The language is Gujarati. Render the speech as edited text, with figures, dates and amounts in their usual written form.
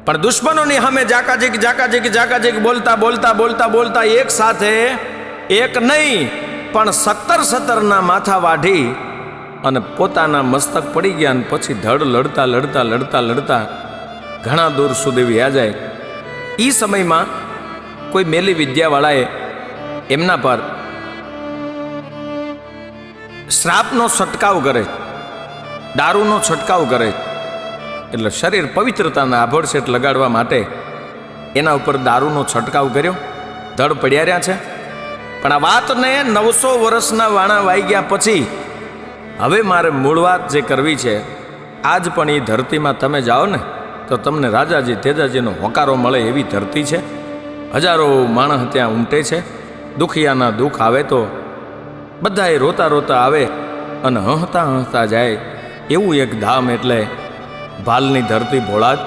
પણ દુશ્મનોની સામે જાકાજીક બોલતા બોલતા બોલતા બોલતા એક સાથે એક નહીં પણ 17 માથા વાઢી અને પોતાના મસ્તક પડી ગયા. અને પછી ધડ લડતા લડતા લડતા લડતા ઘણા દૂર સુધી વ્યા જાય. એ સમયમાં કોઈ મેલી વિદ્યાવાળાએ એમના પર શ્રાપનો છંટકાવ કરે, દારૂનો છંટકાવ કરે. એટલે શરીર પવિત્રતાના આભડસેટ લગાડવા માટે એના ઉપર દારૂનો છંટકાવ કર્યો. ધડ પડ્યા રહ્યા છે. પણ આ વાતને 900 વર્ષના વાણા વાઈ ગયા પછી હવે મારે મૂળ વાત જે કરવી છે, આજ પણ એ ધરતીમાં તમે જાઓ ને તો તમને રાજાજી તેજાજીનો હોકારો મળે એવી ધરતી છે. હજારો માણસ ત્યાં ઉમટે છે. દુખિયાના દુઃખ આવે તો બધાએ રોતા રોતા આવે અને હસતા હસતા જાય એવું એક ધામ એટલે ભાલની ધરતી ભોળાજ.